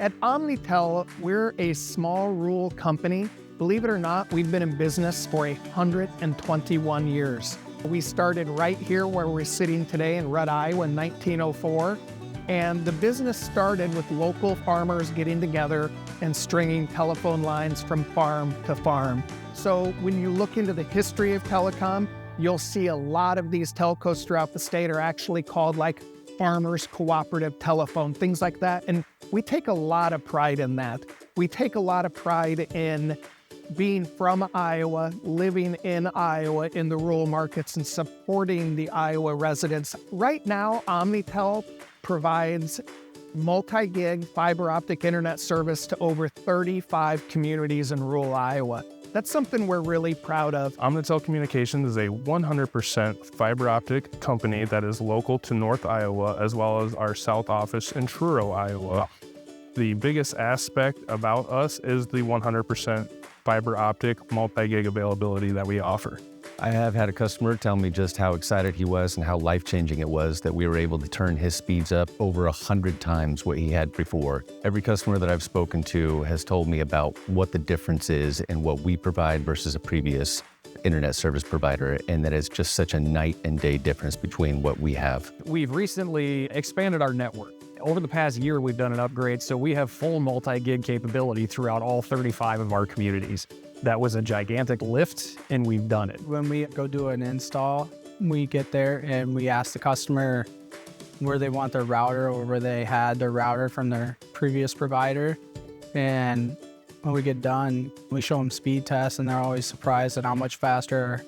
At OmniTel, we're a small rural company. Believe it or not, we've been in business for 121 years. We started right here where we're sitting today in Rudd, Iowa in 1904. And the business started with local farmers getting together and stringing telephone lines from farm to farm. So when you look into the history of telecom, you'll see a lot of these telcos throughout the state are actually called like farmers cooperative telephone, things like that. And we take a lot of pride in that. We take a lot of pride in being from Iowa, living in Iowa in the rural markets and supporting the Iowa residents. Right now, OmniTel provides multi-gig fiber optic internet service to over 35 communities in rural Iowa. That's something we're really proud of. OmniTel Communications is a 100% fiber optic company that is local to North Iowa, as well as our south office in Truro, Iowa. The biggest aspect about us is the 100% fiber optic multi-gig availability that we offer. I have had a customer tell me just how excited he was and how life-changing it was that we were able to turn his speeds up over 100 times what he had before. Every customer that I've spoken to has told me about what the difference is in what we provide versus a previous internet service provider, and that it's just such a night and day difference between what we have. We've recently expanded our network. Over the past year, we've done an upgrade, so we have full multi-gig capability throughout all 35 of our communities. That was a gigantic lift, and we've done it. When we go do an install, we get there and we ask the customer where they want their router or where they had their router from their previous provider. And when we get done, we show them speed tests, and they're always surprised at how much faster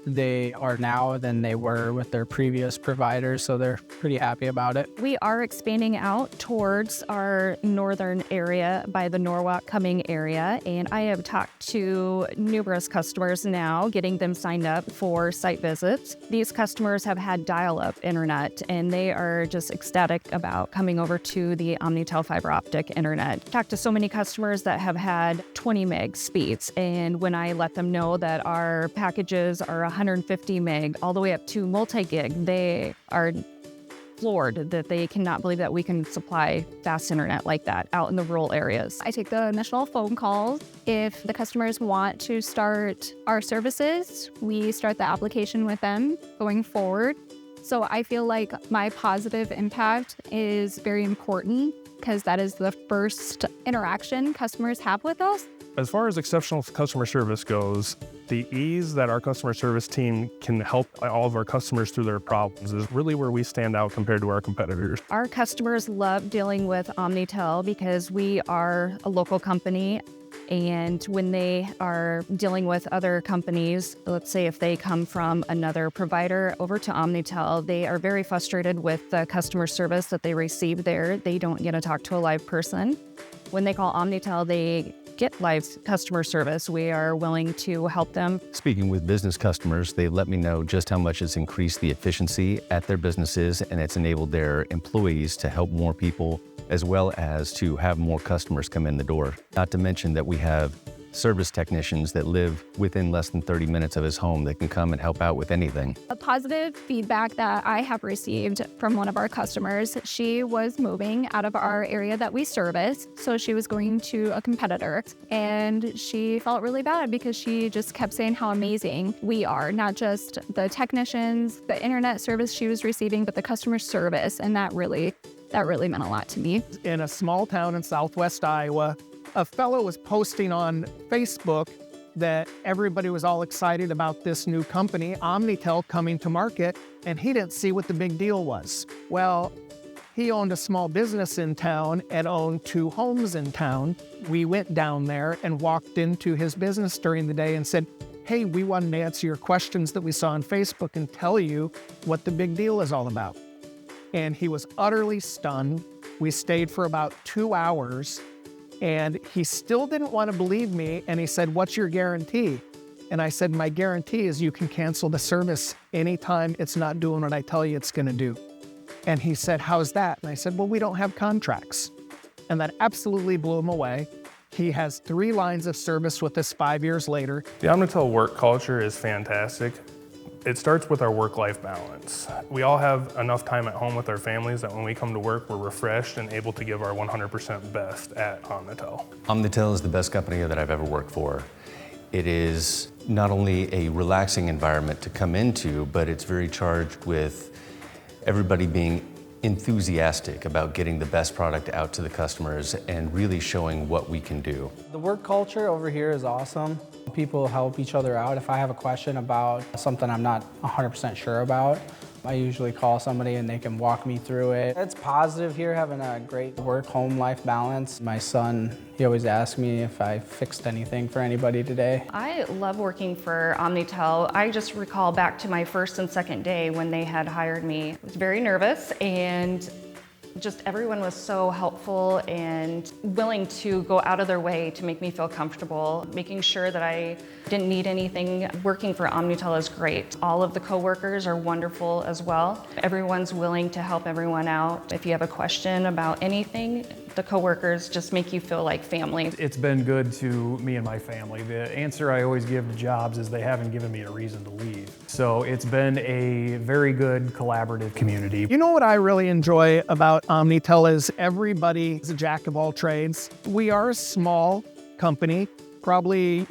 they are now than they were with their previous providers, so they're pretty happy about it. We are expanding out towards our northern area by the Norwalk Cumming area, and I have talked to numerous customers now, getting them signed up for site visits. These customers have had dial-up internet, and they are just ecstatic about coming over to the OmniTel fiber optic internet. Talked to so many customers that have had 20 meg speeds, and when I let them know that our packages are 150 meg all the way up to multi-gig, they are floored that they cannot believe that we can supply fast internet like that out in the rural areas. I take the initial phone calls. If the customers want to start our services, we start the application with them going forward. So I feel like my positive impact is very important because that is the first interaction customers have with us. As far as exceptional customer service goes, the ease that our customer service team can help all of our customers through their problems is really where we stand out compared to our competitors. Our customers love dealing with OmniTel because we are a local company, and when they are dealing with other companies, let's say if they come from another provider over to OmniTel, they are very frustrated with the customer service that they receive there. They don't get to talk to a live person. When they call OmniTel, they get live customer service. We are willing to help them. Speaking with business customers, they let me know just how much it's increased the efficiency at their businesses, and it's enabled their employees to help more people, as well as to have more customers come in the door. Not to mention that we have service technicians that live within less than 30 minutes of his home that can come and help out with anything. A positive feedback that I have received from one of our customers, she was moving out of our area that we service, so she was going to a competitor, and she felt really bad because she just kept saying how amazing we are, not just the technicians, the internet service she was receiving, but the customer service, and that really meant a lot to me. In a small town in southwest Iowa, a fellow was posting on Facebook that everybody was all excited about this new company, OmniTel, coming to market, and he didn't see what the big deal was. Well, he owned a small business in town and owned 2 homes in town. We went down there and walked into his business during the day and said, hey, we wanted to answer your questions that we saw on Facebook and tell you what the big deal is all about. And he was utterly stunned. We stayed for about 2 hours, and he still didn't want to believe me, and he said, what's your guarantee? And I said, my guarantee is you can cancel the service anytime it's not doing what I tell you it's going to do. And he said, how's that? And I said, well, we don't have contracts. And that absolutely blew him away. He has 3 lines of service with us 5 years later. The OmniTel work culture is fantastic. It starts with our work-life balance. We all have enough time at home with our families that when we come to work, we're refreshed and able to give our 100% best at OmniTel. OmniTel is the best company that I've ever worked for. It is not only a relaxing environment to come into, but it's very charged with everybody being enthusiastic about getting the best product out to the customers and really showing what we can do. The work culture over here is awesome. People help each other out. If I have a question about something I'm not 100% sure about, I usually call somebody and they can walk me through it. It's positive here, having a great work-home life balance. My son, he always asks me if I fixed anything for anybody today. I love working for OmniTel. I just recall back to my first and second day when they had hired me. I was very nervous, and just everyone was so helpful and willing to go out of their way to make me feel comfortable, making sure that I didn't need anything. Working for OmniTel is great. All of the coworkers are wonderful as well. Everyone's willing to help everyone out. If you have a question about anything, the coworkers just make you feel like family. It's been good to me and my family. The answer I always give to jobs is they haven't given me a reason to leave. So it's been a very good collaborative community. You know what I really enjoy about OmniTel is everybody is a jack of all trades. We are a small company, probably,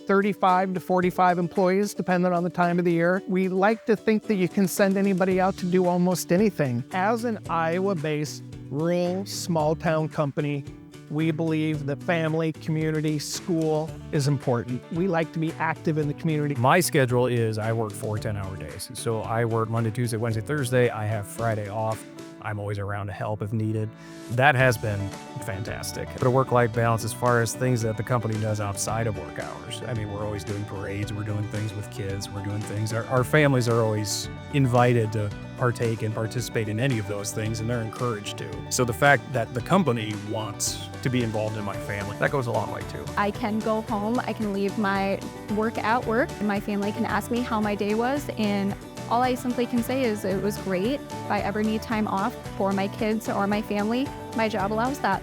35 to 45 employees, depending on the time of the year. We like to think that you can send anybody out to do almost anything. As an Iowa-based, rural, small-town company, we believe that family, community, school is important. We like to be active in the community. My schedule is I work 4 10-hour days. So I work Monday, Tuesday, Wednesday, Thursday. I have Friday off. I'm always around to help if needed. That has been fantastic. But a work-life balance as far as things that the company does outside of work hours. I mean, we're always doing parades, we're doing things with kids, we're doing things. Our families are always invited to partake and participate in any of those things, and they're encouraged to. So the fact that the company wants to be involved in my family, that goes a long way too. I can go home, I can leave my work at work, and my family can ask me how my day was, and all I simply can say is it was great. If I ever need time off for my kids or my family, my job allows that.